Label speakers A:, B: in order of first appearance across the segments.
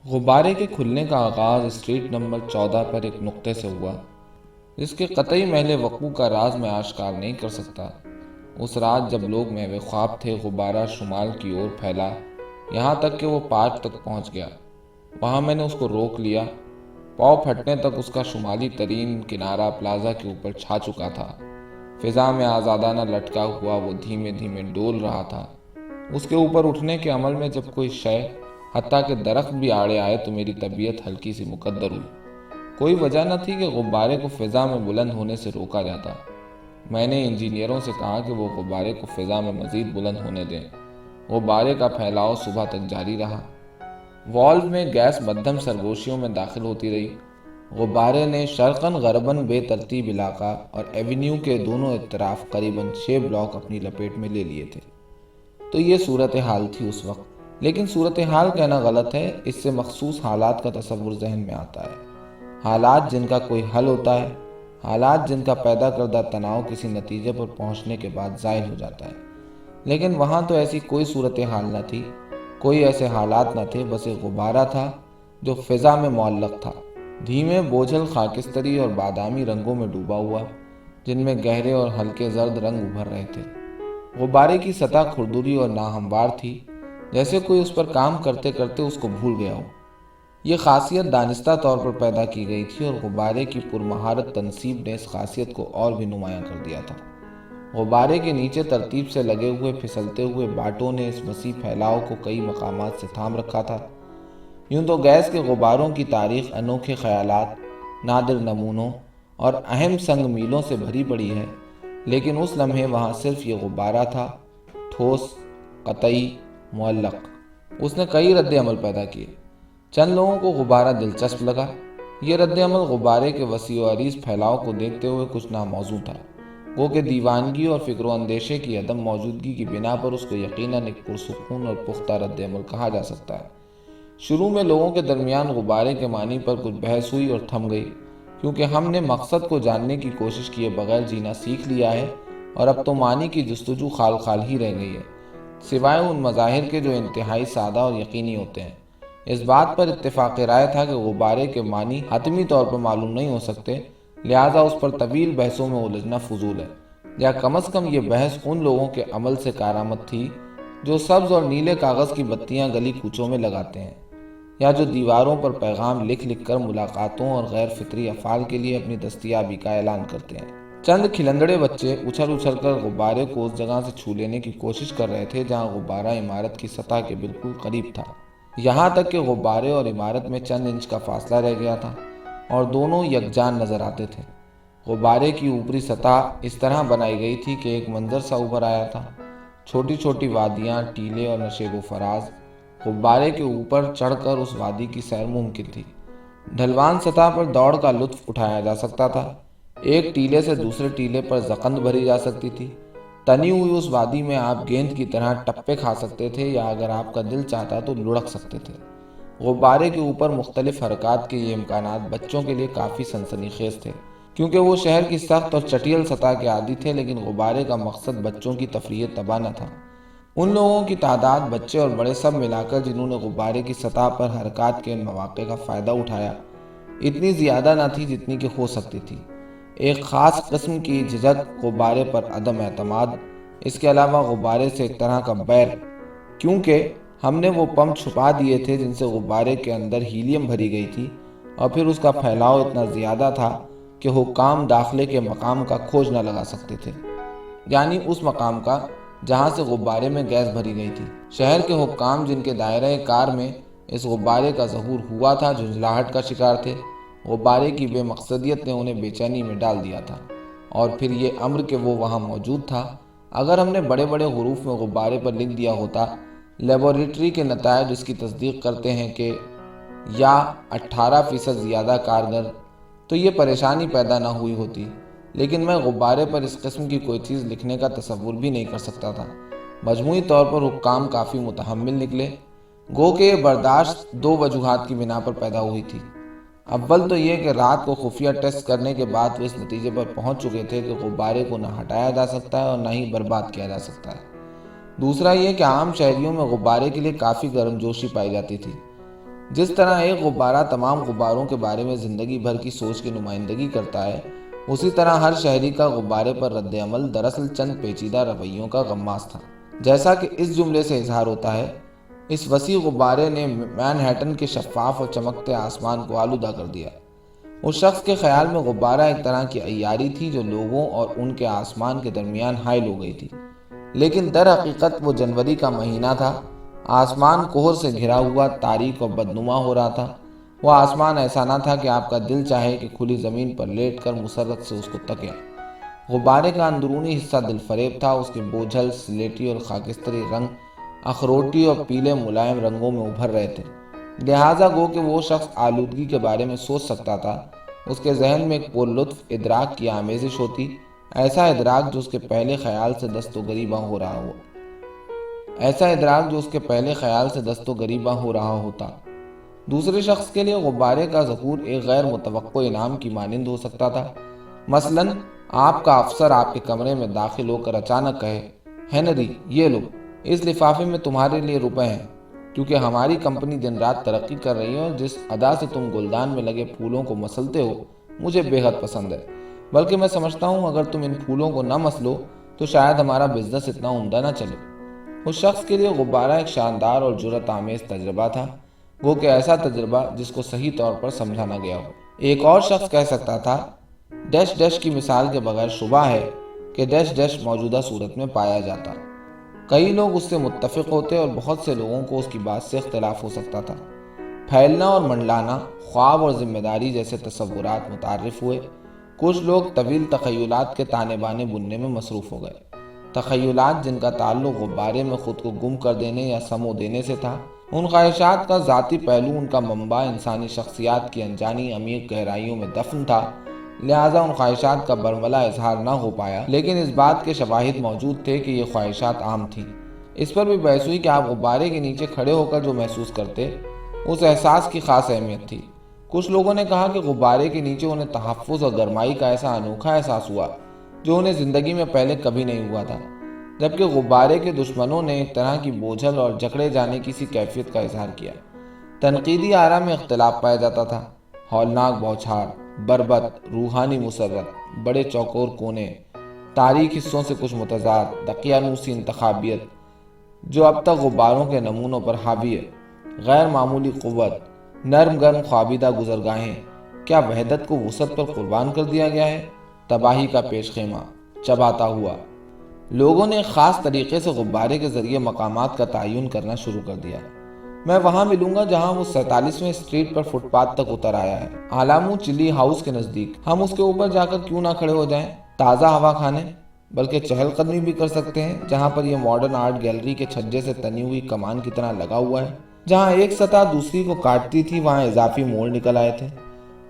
A: غبارے کے کھلنے کا آغاز اسٹریٹ نمبر 14 پر ایک نقطے سے ہوا جس کے قطعی محل وقوع کا راز میں آشکار نہیں کر سکتا۔ اس رات جب لوگ محو خواب تھے، غبارہ شمال کی اور پھیلا یہاں تک کہ وہ پارک تک پہنچ گیا۔ وہاں میں نے اس کو روک لیا۔ پاؤں پھٹنے تک اس کا شمالی ترین کنارہ پلازا کے اوپر چھا چکا تھا۔ فضا میں آزادانہ لٹکا ہوا وہ دھیمے دھیمے ڈول رہا تھا۔ اس کے اوپر اٹھنے کے عمل میں جب کوئی شے، حتیٰ کہ درخت بھی آڑے آئے تو میری طبیعت ہلکی سی مقدر ہوئی۔ کوئی وجہ نہ تھی کہ غبارے کو فضا میں بلند ہونے سے روکا جاتا۔ میں نے انجینئروں سے کہا کہ وہ غبارے کو فضا میں مزید بلند ہونے دیں۔ غبارے کا پھیلاؤ صبح تک جاری رہا۔ والو میں گیس مدھم سرگوشیوں میں داخل ہوتی رہی۔ غبارے نے شرقاً غرباً بے ترتیب علاقہ اور ایونیو کے دونوں اطراف قریباً 6 بلاک اپنی لپیٹ میں لے لیے تھے۔ تو یہ صورتحال تھی اس وقت، لیکن صورتحال کہنا غلط ہے، اس سے مخصوص حالات کا تصور ذہن میں آتا ہے۔ حالات جن کا کوئی حل ہوتا ہے، حالات جن کا پیدا کردہ تناؤ کسی نتیجے پر پہنچنے کے بعد زائل ہو جاتا ہے۔ لیکن وہاں تو ایسی کوئی صورتحال نہ تھی، کوئی ایسے حالات نہ تھے، بس ایک غبارہ تھا جو فضا میں معلق تھا، دھیمے بوجھل خاکستری اور بادامی رنگوں میں ڈوبا ہوا، جن میں گہرے اور ہلکے زرد رنگ ابھر رہے تھے۔ غبارے کی سطح کھردری اور ناہموار تھی، جیسے کوئی اس پر کام کرتے کرتے اس کو بھول گیا ہو۔ یہ خاصیت دانستہ طور پر پیدا کی گئی تھی اور غبارے کی پرمہارت تنصیب نے اس خاصیت کو اور بھی نمایاں کر دیا تھا۔ غبارے کے نیچے ترتیب سے لگے ہوئے پھسلتے ہوئے باٹوں نے اس وسیع پھیلاؤ کو کئی مقامات سے تھام رکھا تھا۔ یوں تو گیس کے غباروں کی تاریخ انوکھے خیالات، نادر نمونوں اور اہم سنگ میلوں سے بھری پڑی ہے، لیکن اس لمحے وہاں صرف یہ غبارہ تھا، ٹھوس، قطعی، معلق۔ اس نے کئی رد عمل پیدا کیے۔ چند لوگوں کو غبارہ دلچسپ لگا۔ یہ رد عمل غبارے کے وسیع و عریض پھیلاؤ کو دیکھتے ہوئے کچھ ناموزوں تھا، گو کہ دیوانگی اور فکر و اندیشے کی عدم موجودگی کی بنا پر اس کو یقیناً ایک پرسکون اور پختہ رد عمل کہا جا سکتا ہے۔ شروع میں لوگوں کے درمیان غبارے کے معنی پر کچھ بحث ہوئی اور تھم گئی، کیونکہ ہم نے مقصد کو جاننے کی کوشش کیے بغیر جینا سیکھ لیا ہے اور اب تو معنی کی جستجو خال خال ہی رہ گئی ہے، سوائے ان مظاہر کے جو انتہائی سادہ اور یقینی ہوتے ہیں۔ اس بات پر اتفاق رائے تھا کہ غبارے کے معنی حتمی طور پر معلوم نہیں ہو سکتے، لہٰذا اس پر طویل بحثوں میں الجھنا فضول ہے، یا کم از کم یہ بحث ان لوگوں کے عمل سے کارآمد تھی جو سبز اور نیلے کاغذ کی بتیاں گلی کوچوں میں لگاتے ہیں، یا جو دیواروں پر پیغام لکھ لکھ کر ملاقاتوں اور غیر فطری افعال کے لیے اپنی دستیابی کا اعلان کرتے ہیں۔ چند کھلندڑے بچے اچھل اچھل کر غبارے کو اس جگہ سے چھو لینے کی کوشش کر رہے تھے جہاں غبارہ عمارت کی سطح کے بالکل قریب تھا، یہاں تک کہ غبارے اور عمارت میں چند انچ کا فاصلہ رہ گیا تھا اور دونوں یکجان نظر آتے تھے۔ غبارے کی اوپری سطح اس طرح بنائی گئی تھی کہ ایک منظر سا ابھر آیا تھا، چھوٹی چھوٹی وادیاں، ٹیلے اور نشیب و فراز۔ غبارے کے اوپر چڑھ کر اس وادی کی سیر ممکن تھی۔ ڈھلوان سطح پر دوڑ کا لطف اٹھایا جا سکتا تھا، ایک ٹیلے سے دوسرے ٹیلے پر زقند بھری جا سکتی تھی۔ تنی ہوئی اس وادی میں آپ گیند کی طرح ٹپے کھا سکتے تھے یا اگر آپ کا دل چاہتا تو لڑک سکتے تھے۔ غبارے کے اوپر مختلف حرکات کے یہ امکانات بچوں کے لیے کافی سنسنی خیز تھے، کیونکہ وہ شہر کی سخت اور چٹیل سطح کے عادی تھے، لیکن غبارے کا مقصد بچوں کی تفریح تباہ نہ تھا۔ ان لوگوں کی تعداد، بچے اور بڑے سب ملا کر، جنہوں نے غبارے کی سطح پر حرکات کے ان مواقع کا فائدہ اٹھایا، اتنی زیادہ نہ تھی جتنی کہ ہو سکتی تھی۔ ایک خاص قسم کی جھجک، غبارے پر عدم اعتماد، اس کے علاوہ غبارے سے ایک طرح کا بیر، کیونکہ ہم نے وہ پمپ چھپا دیے تھے جن سے غبارے کے اندر ہیلیم بھری گئی تھی، اور پھر اس کا پھیلاؤ اتنا زیادہ تھا کہ حکام داخلے کے مقام کا کھوج نہ لگا سکتے تھے، یعنی اس مقام کا جہاں سے غبارے میں گیس بھری گئی تھی۔ شہر کے حکام جن کے دائرہ کار میں اس غبارے کا ظہور ہوا تھا جھنجھلاہٹ کا شکار تھے۔ غبارے کی بے مقصدیت نے انہیں بے چینی میں ڈال دیا تھا، اور پھر یہ امر کہ وہ وہاں موجود تھا۔ اگر ہم نے بڑے بڑے حروف میں غبارے پر لکھ دیا ہوتا، لیبارٹری کے نتائج اس کی تصدیق کرتے ہیں کہ یا 18% زیادہ کارگر، تو یہ پریشانی پیدا نہ ہوئی ہوتی، لیکن میں غبارے پر اس قسم کی کوئی چیز لکھنے کا تصور بھی نہیں کر سکتا تھا۔ مجموعی طور پر حکام کافی متحمل نکلے، گو کہ یہ برداشت دو وجوہات کی بنا پر پیدا ہوئی تھی۔ اول تو یہ کہ رات کو خفیہ ٹیسٹ کرنے کے بعد وہ اس نتیجے پر پہنچ چکے تھے کہ غبارے کو نہ ہٹایا جا سکتا ہے اور نہ ہی برباد کیا جا سکتا ہے۔ دوسرا یہ کہ عام شہریوں میں غبارے کے لیے کافی گرم جوشی پائی جاتی تھی۔ جس طرح ایک غبارہ تمام غباروں کے بارے میں زندگی بھر کی سوچ کی نمائندگی کرتا ہے، اسی طرح ہر شہری کا غبارے پر رد عمل دراصل چند پیچیدہ رویوں کا غماس تھا۔ جیسا کہ اس جملے سے اظہار ہوتا ہے، اس وسیع غبارے نے مین ہیٹن کے شفاف اور چمکتے آسمان کو آلودہ کر دیا۔ اس شخص کے خیال میں غبارہ ایک طرح کی عیاری تھی جو لوگوں اور ان کے آسمان کے درمیان حائل ہو گئی تھی، لیکن در حقیقت وہ جنوری کا مہینہ تھا۔ آسمان کوہر سے گھرا ہوا، تاریک اور بدنما ہو رہا تھا۔ وہ آسمان ایسا نہ تھا کہ آپ کا دل چاہے کہ کھلی زمین پر لیٹ کر مسرت سے اس کو تکیں۔ غبارے کا اندرونی حصہ دل فریب تھا، اس کے بوجھل سلیٹی اور خاکستری رنگ اخروٹی اور پیلے ملائم رنگوں میں ابھر رہے تھے، لہٰذا گو کہ وہ شخص آلودگی کے بارے میں سوچ سکتا تھا، اس کے ذہن میں ایک پر لطف ادراک کی آمیزش ہوتی، ایسا ادراک جو اس کے پہلے خیال سے دست و گریباں ہو رہا ہوتا۔ دوسرے شخص کے لیے غبارے کا ظہور ایک غیر متوقع انعام کی مانند ہو سکتا تھا۔ مثلاً آپ کا افسر آپ کے کمرے میں داخل ہو کر اچانک کہے، ہنری، یہ لو، اس لفافے میں تمہارے لیے روپے ہیں، کیونکہ ہماری کمپنی دن رات ترقی کر رہی ہے اور جس ادا سے تم گلدان میں لگے پھولوں کو مسلتے ہو مجھے بے حد پسند ہے، بلکہ میں سمجھتا ہوں اگر تم ان پھولوں کو نہ مسلو تو شاید ہمارا بزنس اتنا عمدہ نہ چلے۔ اس شخص کے لیے غبارہ ایک شاندار اور جرأت آمیز تجربہ تھا، گو کہ ایسا تجربہ جس کو صحیح طور پر سمجھا نہ گیا ہو۔ ایک اور شخص کہہ سکتا تھا، ڈیش ڈیش کی مثال کے بغیر شبہ ہے کہ ڈیش ڈیش موجودہ صورت میں پایا جاتا۔ کئی لوگ اس سے متفق ہوتے اور بہت سے لوگوں کو اس کی بات سے اختلاف ہو سکتا تھا۔ پھیلنا اور منڈلانا، خواب اور ذمہ داری جیسے تصورات متعارف ہوئے۔ کچھ لوگ طویل تخیلات کے تانے بانے بننے میں مصروف ہو گئے، تخیلات جن کا تعلق غبارے میں خود کو گم کر دینے یا سمو دینے سے تھا۔ ان خواہشات کا ذاتی پہلو، ان کا منبع انسانی شخصیات کی انجانی عمیق گہرائیوں میں دفن تھا، لہٰذا ان خواہشات کا برملا اظہار نہ ہو پایا، لیکن اس بات کے شواہد موجود تھے کہ یہ خواہشات عام تھیں۔ اس پر بھی بحث ہوئی کہ آپ غبارے کے نیچے کھڑے ہو کر جو محسوس کرتے، اس احساس کی خاص اہمیت تھی۔ کچھ لوگوں نے کہا کہ غبارے کے نیچے انہیں تحفظ اور گرمائی کا ایسا انوکھا احساس ہوا جو انہیں زندگی میں پہلے کبھی نہیں ہوا تھا، جبکہ غبارے کے دشمنوں نے ایک طرح کی بوجھل اور جکڑے جانے کی سی کیفیت کا اظہار کیا۔ تنقیدی آراء میں اختلاف پایا جاتا تھا، ہولناک بوچھار، بربت، روحانی مسرت، بڑے چوکور کونے، تاریک حصوں سے کچھ متضاد، دقیانوسی انتخابیت جو اب تک غباروں کے نمونوں پر حاوی ہے، غیر معمولی قوت، نرم گرم خوابیدہ گزرگاہیں۔ کیا وحدت کو وسعت پر قربان کر دیا گیا ہے؟ تباہی کا پیش خیمہ چباتا ہوا۔ لوگوں نے ایک خاص طریقے سے غبارے کے ذریعے مقامات کا تعین کرنا شروع کر دیا۔ میں وہاں ملوں گا جہاں وہ 47ویں اسٹریٹ پر فٹ پاتھ تک اتر آیا ہے، آلامو چلی ہاؤس کے نزدیک۔ ہم اس کے اوپر جا کر کیوں نہ کھڑے ہو جائیں، تازہ ہوا کھانے، بلکہ چہل قدمی بھی کر سکتے ہیں، جہاں پر یہ ماڈرن آرٹ گیلری کے چھجے سے تنی ہوئی کمان کی طرح لگا ہوا ہے۔ جہاں ایک سطح دوسری کو کاٹتی تھی وہاں اضافی موڑ نکل آئے تھے۔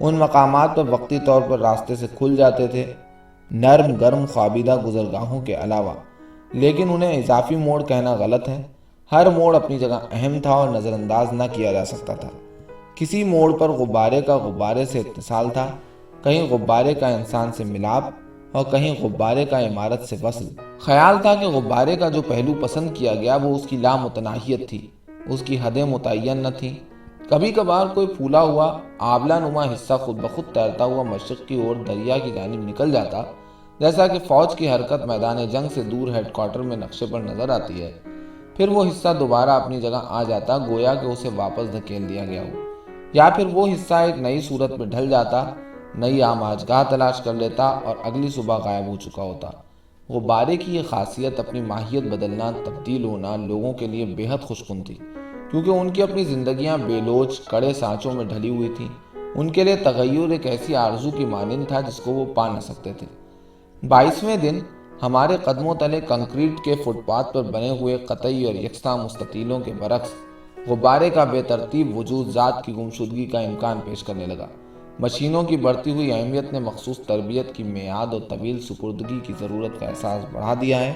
A: ان مقامات پر وقتی طور پر راستے سے کھل جاتے تھے، نرم گرم خوابیدہ گزرگاہوں کے علاوہ، لیکن انہیں اضافی موڑ کہنا غلط ہے۔ ہر موڑ اپنی جگہ اہم تھا اور نظر انداز نہ کیا جا سکتا تھا۔ کسی موڑ پر غبارے کا غبارے سے اتصال تھا، کہیں غبارے کا انسان سے ملاپ اور کہیں غبارے کا عمارت سے وصل۔ خیال تھا کہ غبارے کا جو پہلو پسند کیا گیا وہ اس کی لامتناہیت تھی، اس کی حدیں متعین نہ تھیں۔ کبھی کبھار کوئی پھولا ہوا آبلہ نما حصہ خود بخود تیرتا ہوا مشرق کی اور دریا کی جانب نکل جاتا، جیسا کہ فوج کی حرکت میدان جنگ سے دور ہیڈ کوارٹر میں نقشے پر نظر آتی ہے۔ پھر وہ حصہ دوبارہ اپنی جگہ آ جاتا، گویا کہ اسے واپس دھکیل دیا گیا ہو، یا پھر وہ حصہ ایک نئی صورت میں ڈھل جاتا، نئی آماجگاہ تلاش کر لیتا اور اگلی صبح غائب ہو چکا ہوتا۔ غبارے کی یہ خاصیت، اپنی ماہیت بدلنا، تبدیل ہونا، لوگوں کے لیے بے حد خوش کن تھی، کیونکہ ان کی اپنی زندگیاں بے لوچ کڑے سانچوں میں ڈھلی ہوئی تھیں۔ ان کے لیے تغیر ایک ایسی آرزو کی مانند تھا جس کو وہ پا نہ سکتے تھے۔ 22ویں دن ہمارے قدموں تلے کنکریٹ کے فٹ پاتھ پر بنے ہوئے قطعی اور یکساں مستطیلوں کے برعکس غبارے کا بے ترتیب وجود ذات کی گمشدگی کا امکان پیش کرنے لگا۔ مشینوں کی بڑھتی ہوئی اہمیت نے مخصوص تربیت کی میعاد اور طویل سپردگی کی ضرورت کا احساس بڑھا دیا ہے۔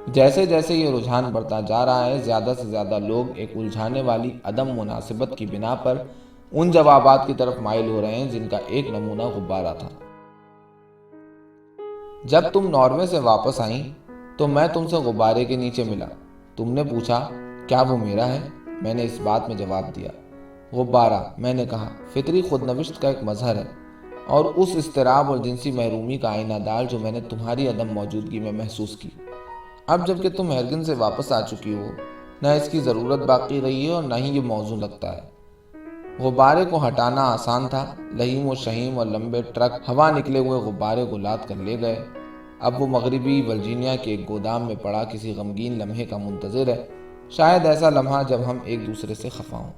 A: جیسے جیسے یہ رجحان بڑھتا جا رہا ہے، زیادہ سے زیادہ لوگ ایک الجھانے والی عدم مناسبت کی بنا پر ان جوابات کی طرف مائل ہو رہے ہیں جن کا ایک نمونہ غبارہ تھا۔ جب تم ناروے سے واپس آئیں تو میں تم سے غبارے کے نیچے ملا۔ تم نے پوچھا کیا وہ میرا ہے؟ میں نے اس بات میں جواب دیا غبارہ، میں نے کہا، فطری خود نوشت کا ایک مظہر ہے، اور اس اضطراب اور جنسی محرومی کا آئینہ دار جو میں نے تمہاری عدم موجودگی میں محسوس کی۔ اب جب کہ تم ہیرگن سے واپس آ چکی ہو، نہ اس کی ضرورت باقی رہی ہے اور نہ ہی یہ موزوں لگتا ہے۔ غبارے کو ہٹانا آسان تھا، لہیم و شہیم اور لمبے ٹرک ہوا نکلے ہوئے غبارے کو لاد کر لے گئے۔ اب وہ مغربی ورجینیا کے ایک گودام میں پڑا کسی غمگین لمحے کا منتظر ہے، شاید ایسا لمحہ جب ہم ایک دوسرے سے خفا ہوں۔